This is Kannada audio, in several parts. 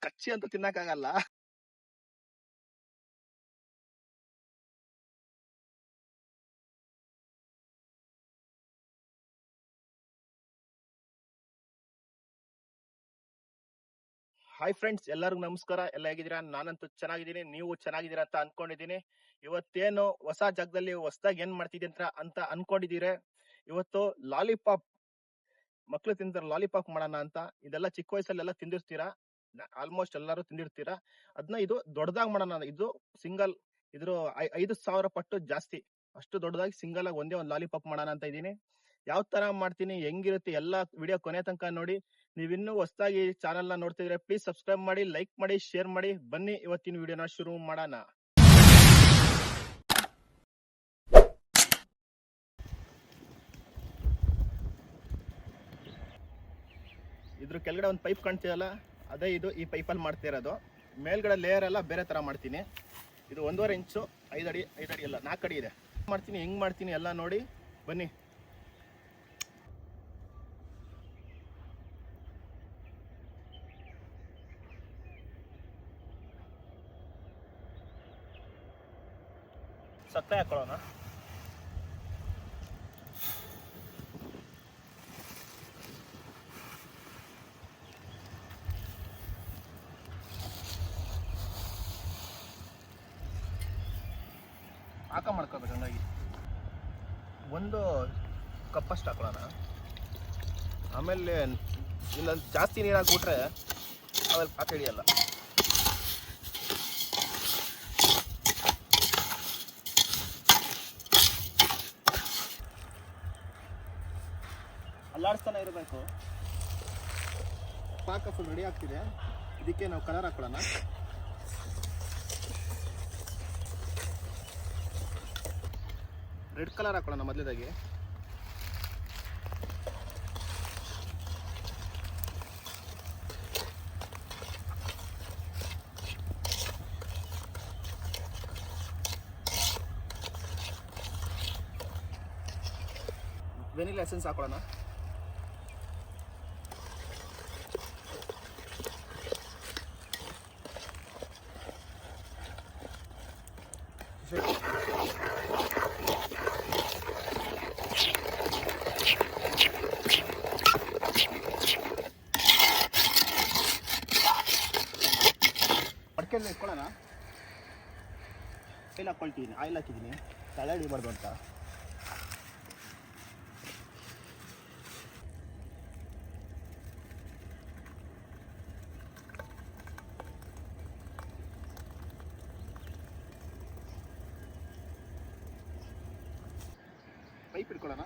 ಕಚ್ಚಿ ಅಂತ ತಿನ್ನಕ್ಕಾಗಲ್ಲ. ಹಾಯ್ ಫ್ರೆಂಡ್ಸ್, ಎಲ್ಲರಿಗೂ ನಮಸ್ಕಾರ. ಎಲ್ಲ ಹೇಗಿದ್ದೀರಾ? ನಾನಂತೂ ಚೆನ್ನಾಗಿದ್ದೀನಿ, ನೀವು ಚೆನ್ನಾಗಿದ್ದೀರಾ ಅಂತ ಅನ್ಕೊಂಡಿದ್ದೀನಿ. ಇವತ್ತೇನು ಹೊಸ ಜಾಗದಲ್ಲಿ ಹೊಸದಾಗಿ ಏನ್ ಮಾಡ್ತಿದ್ದೀನಿ ಅಂತ ಅನ್ಕೊಂಡಿದ್ದೀರಾ? ಇವತ್ತು ಲಾಲಿಪಾಪ್, ಮಕ್ಳು ತಿಂತಾರೆ ಲಾಲಿಪಾಪ್ ಮಾಡೋಣ ಅಂತ. ಇದೆಲ್ಲ ಚಿಕ್ಕ ವಯಸ್ಸಲ್ಲೆಲ್ಲ ತಿಂದಿರ್ತೀರಾ, ಆಲ್ಮೋಸ್ಟ್ ಎಲ್ಲರೂ ತಿಂದಿರ್ತೀರಾ. ಅದನ್ನ ಇದು ದೊಡ್ಡದಾಗಿ ಮಾಡೋಣ. ಇದು ಸಿಂಗಲ್, ಇದ್ರ 5,000 ಪಟ್ಟು ಜಾಸ್ತಿ, ಅಷ್ಟು ದೊಡ್ಡದಾಗಿ ಸಿಂಗಲ್ ಆಗಿ ಒಂದೇ ಒಂದು ಲಾಲಿಪಾಪ್ ಮಾಡೋಣ ಅಂತ ಇದೀನಿ. ಯಾವ ತರ ಮಾಡ್ತೀನಿ, ಹೆಂಗಿರುತ್ತೆ ಎಲ್ಲ ವಿಡಿಯೋ ಕೊನೆ ತನಕ ನೋಡಿ. ನೀವಿನ್ನೂ ಹೊಸದಾಗಿ ಚಾನೆಲ್ ನ ನೋಡ್ತಿದ್ರೆ ಪ್ಲೀಸ್ ಸಬ್ಸ್ಕ್ರೈಬ್ ಮಾಡಿ, ಲೈಕ್ ಮಾಡಿ, ಶೇರ್ ಮಾಡಿ. ಬನ್ನಿ ಇವತ್ತಿನ ವಿಡಿಯೋನ ಶುರು ಮಾಡೋಣ. ಇದ್ರ ಕೆಳಗಡೆ ಒಂದು ಪೈಪ್ ಕಾಣ್ತೀಯಲ್ಲ, ಅದೇ ಇದು. ಈ ಪೈಪಲ್ಲಿ ಮಾಡ್ತಾ ಇರೋದು. ಮೇಲ್ಗಡೆ ಲೇಯರ್ ಎಲ್ಲ ಬೇರೆ ತರ ಮಾಡ್ತೀನಿ. ಇದು 1.5 ಇಂಚು, 5 ಅಡಿ ಎಲ್ಲ 4 ಅಡಿ ಇದೆ ಮಾಡ್ತೀನಿ. ಹೆಂಗ್ ಮಾಡ್ತೀನಿ ಎಲ್ಲ ನೋಡಿ ಬನ್ನಿ. ಸಕ್ಕರೆ ಹಾಕೊಳ್ಳೋಣ. ಪಾಕ ಮಾಡ್ಕೋಬೇಕು. ಹಂಗಾಗಿ 1 ಕಪ್ಪಷ್ಟು ಹಾಕೊಳ್ಳೋಣ. ಆಮೇಲೆ ಇಲ್ಲ ಜಾಸ್ತಿ ನೀರು ಹಾಕ್ಬಿಟ್ರೆ ಆಮೇಲೆ ಪಾಕ ಹಿಡಿಯಲ್ಲ. ಅಲ್ಲಾಡಿಸ್ತಾನೆ ಇರಬೇಕು. ಪಾಕ ಫುಲ್ ರೆಡಿ ಆಗ್ತಿದೆ. ಇದಕ್ಕೆ ನಾವು ಕಲರ್ ಹಾಕೊಳ್ಳೋಣ. ರೆಡ್ ಕಲರ್ ಹಾಕೊಳ್ಳೋಣ ಮೊದಲೇದಾಗಿ. ವೆನಿಲಾ ಎಸೆನ್ಸ್ ಹಾಕೊಳ್ಳೋಣ. ಮಡಕೆಯಲ್ಲಿ ಇಟ್ಕೊಳ್ಳೋಣ. ಆಯಿಲ್ ಹಾಕ್ಕೊಳ್ತಿದ್ದೀನಿ, ಆಯಿಲ್ ಹಾಕಿದ್ದೀನಿ ತಲೆ ಹಿಡಿಬಾರ್ದು ಅಂತ. ಪೈಪ್ ಇಟ್ಕೊಳ್ಳೋಣ.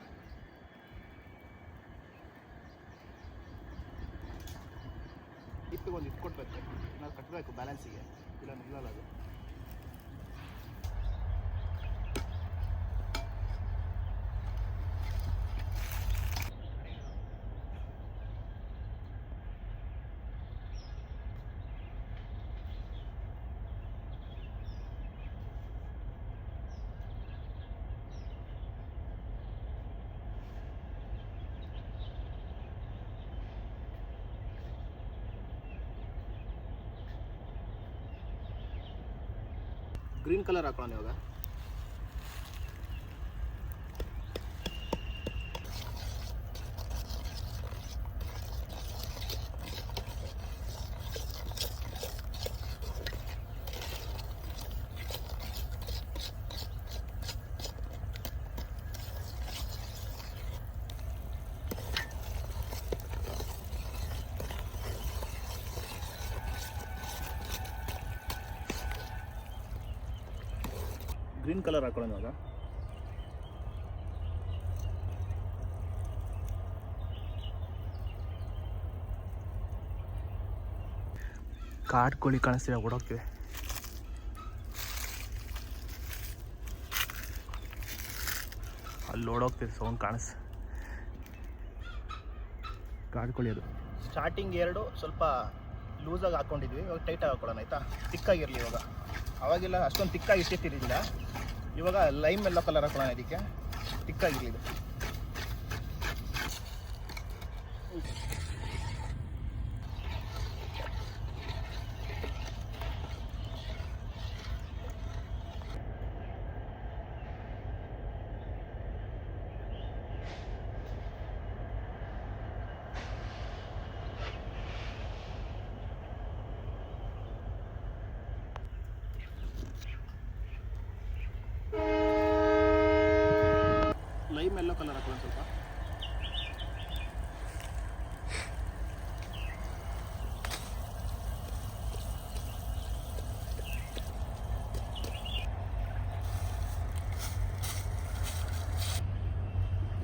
ಇಟ್ಟು ಒಂದು ಇಟ್ಕೊಡ್ಬೇಕು, ನಾವು ಕಟ್ಟಬೇಕು ಬ್ಯಾಲೆನ್ಸಿಗೆ, ಇಲ್ಲ ನಿಲ್ಲಲ್ಲ ಅದು. ಗ್ರೀನ್ ಕಲರ್ ಹಾಕೋಣ ಇವಾಗ. ಗ್ರೀನ್ ಕಲರ್ ಹಾಕೊಳ್ಳೋಣ ಇವಾಗ. ಕಾಡು ಕೋಳಿ ಕಾಣಿಸ್ತಿದೆ, ಓಡೋಗ್ತಿದೆ. ಅಲ್ಲಿ ಓಡೋಗ್ತಿದೆ, ಸೌಂಡ್ ಕಾಣಿಸ್. ಕಾಡು ಕೋಳಿ ಅದು. ಸ್ಟಾರ್ಟಿಂಗ್ 2 ಸ್ವಲ್ಪ ಲೂಸಾಗಿ ಹಾಕ್ಕೊಂಡಿದ್ವಿ, ಇವಾಗ ಟೈಟಾಗಿ ಹಾಕೊಳ್ಳೋಣ ಆಯಿತಾ. ತಿಕ್ಕಾಗಿರಲಿ ಇವಾಗ. ಅವಾಗೆಲ್ಲ ಅಷ್ಟೊಂದು ತಿಕ್ಕಾಗಿ ಇಟ್ಟಿರ್ತಿರಲಿಲ್ಲ. ಇವಾಗ ಲೈಮ್ ಎಲ್ಲೋ ಕಲರ್ ಹಾಕೊಳ್ಳೋಣ. ಇದಕ್ಕೆ ತಿಕ್ಕಾಗಿರಲಿ ಇದು. ಕಲರ್ ಹಾಕೊಳ್ಳೋಣ ಸ್ವಲ್ಪ.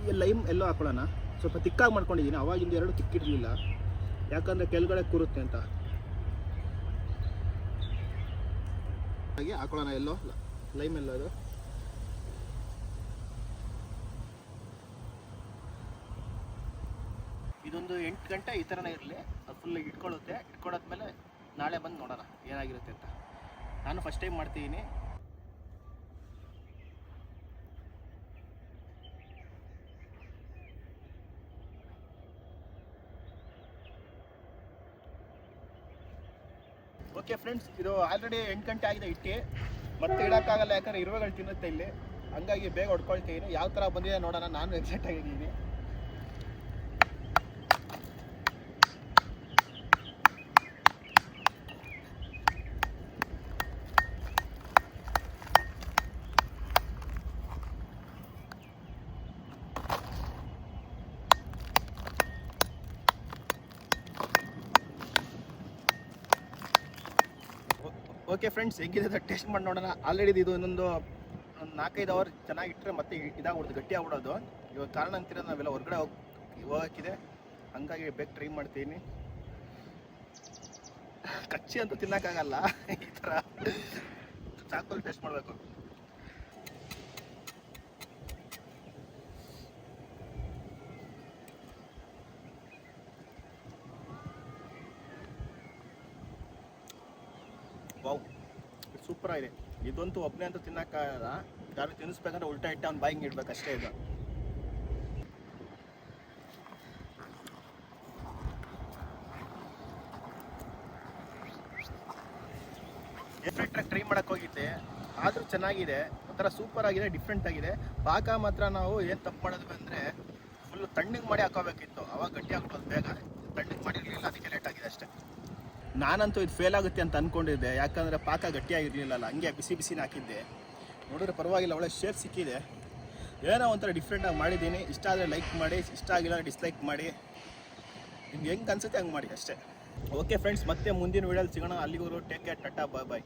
ಈ ಲೈಮ್ ಎಲ್ಲೋ ಹಾಕೊಳ್ಳೋಣ. ಸ್ವಲ್ಪ ತಿಕ್ಕಾಗಿ ಮಾಡ್ಕೊಂಡಿದ್ದೀನಿ, ಅವಾಗಿಂದ ಎರಡು ತಿಕ್ಕಿರಲಿಲ್ಲ ಯಾಕಂದರೆ ಕೆಳಗಡೆ ಕೂರುತ್ತೆ ಅಂತ. ಹಾಗೆ ಹಾಕೊಳ್ಳೋಣ ಎಲ್ಲೋ ಲೈಮ್ ಎಲ್ಲೋ. ಅದು ಇದೊಂದು 8 ಗಂಟೆ ಈ ಥರನೇ ಇರಲಿ, ಅದು ಫುಲ್ ಇಟ್ಕೊಳ್ಳುತ್ತೆ. ಇಟ್ಕೊಂಡಾದ್ಮೇಲೆ ನಾಳೆ ಬಂದು ನೋಡೋಣ ಏನಾಗಿರುತ್ತೆ ಅಂತ. ನಾನು ಫಸ್ಟ್ ಟೈಮ್ ಮಾಡ್ತಿದ್ದೀನಿ. ಓಕೆ ಫ್ರೆಂಡ್ಸ್, ಇದು ಆಲ್ರೆಡಿ 8 ಗಂಟೆ ಆಗಿದೆ ಇಟ್ಟು, ಮತ್ತೆ ಇಡೋಕ್ಕಾಗಲ್ಲ ಯಾಕಂದರೆ ಇರುವೆಗಳು ತಿನ್ನುತ್ತೆ ಇಲ್ಲಿ. ಹಂಗಾಗಿ ಬೇಗ ಹೊಡ್ಕೊಳ್ತೀನಿ. ಯಾವ ಥರ ಬಂದಿದೆ ನೋಡೋಣ. ನಾನು ಎಕ್ಸೈಟ್ ಆಗಿದ್ದೀನಿ. ಓಕೆ ಫ್ರೆಂಡ್ಸ್, ಹೆಂಗಿದೆ ಟೇಸ್ಟ್ ಮಾಡಿ ನೋಡೋಣ. ಆಲ್ರೆಡಿ ಇದು ಇನ್ನೊಂದು 4-5 ಅವರ್ ಚೆನ್ನಾಗಿಟ್ಟರೆ ಮತ್ತೆ ಇದಾಗ್ಬಿಡೋದು, ಗಟ್ಟಿ ಆಗ್ಬಿಡೋದು. ಇವಾಗ ಕಾರಣ ಅಂತೀರ ನಾವೆಲ್ಲ ಹೊರಗಡೆ ಹೋಗೋಕ್ಕಿದೆ, ಹಂಗಾಗಿ ಬೇಗ ಟ್ರೈ ಮಾಡ್ತೀನಿ. ಕಚ್ಚಿ ಅಂತೂ ತಿನ್ನೋಕ್ಕಾಗಲ್ಲ, ಈ ಥರ ಚಾಕುಲ್ ಟೇಸ್ಟ್ ಮಾಡಬೇಕು. ವಾವ್, ಸೂಪರ್ ಆಗಿದೆ. ಇದಂತೂ ಒಬ್ಬನೇ ಅಂತೂ ತಿನ್ನೋಕ್ಕಾಗಲ್ಲ, ಯಾರು ತಿನ್ನಿಸ್ಬೇಕಂದ್ರೆ ಉಲ್ಟಾ ಇಟ್ಟು ಅವ್ನು ಬಾಯಿಗೆ ಇಡ್ಬೇಕು ಅಷ್ಟೇ. ಇದು ಟ್ರೈ ಮಾಡಕ್ಕೆ ಹೋಗಿದ್ದೆ, ಆದರೂ ಚೆನ್ನಾಗಿದೆ, ಒಂಥರ ಸೂಪರ್ ಆಗಿದೆ, ಡಿಫ್ರೆಂಟ್ ಆಗಿದೆ. ಪಾಕ ಮಾತ್ರ ನಾವು ಏನು ತಪ್ಪು ಮಾಡೋದು ಅಂದರೆ ಫುಲ್ ತಣ್ಣಗೆ ಮಾಡಿ ಹಾಕೋಬೇಕಿತ್ತು, ಅವಾಗ ಗಟ್ಟಿ ಆಗ್ಬೋದು ಬೇಗ. ತಣ್ಣಗೆ ಮಾಡಿರಲಿಲ್ಲ, ಅದಕ್ಕೆ ಲೇಟ್ ಆಗಿದೆ ಅಷ್ಟೇ. ನಾನಂತೂ ಇದು ಫೇಲ್ ಆಗುತ್ತೆ ಅಂತ ಅಂದ್ಕೊಂಡಿದ್ದೆ, ಯಾಕಂದರೆ ಪಾಕ ಗಟ್ಟಿಯಾಗಿರಲಿಲ್ಲಲ್ಲ, ಹಂಗೆ ಬಿಸಿ ಬಿಸಿನ ಹಾಕಿದ್ದೆ. ನೋಡಿದ್ರೆ ಪರವಾಗಿಲ್ಲ, ಒಳ್ಳೆ ಶೇಪ್ ಸಿಕ್ಕಿದೆ. ಏನೋ ಒಂಥರ ಡಿಫ್ರೆಂಟಾಗಿ ಮಾಡಿದ್ದೀನಿ. ಇಷ್ಟ ಆದರೆ ಲೈಕ್ ಮಾಡಿ, ಇಷ್ಟ ಆಗಿಲ್ಲ ಡಿಸ್ಲೈಕ್ ಮಾಡಿ. ನಿಮ್ಗೆ ಹೆಂಗೆ ಅನಿಸುತ್ತೆ ಹಂಗೆ ಮಾಡಿ ಅಷ್ಟೇ. ಓಕೆ ಫ್ರೆಂಡ್ಸ್, ಮತ್ತೆ ಮುಂದಿನ ವೀಡಿಯೋಲಿ ಸಿಗೋಣ. ಅಲ್ಲಿಗೂ ಟೇಕ್ ಕೇರ್, ಟಾಟಾ, ಬಾಯ್ ಬಾಯ್.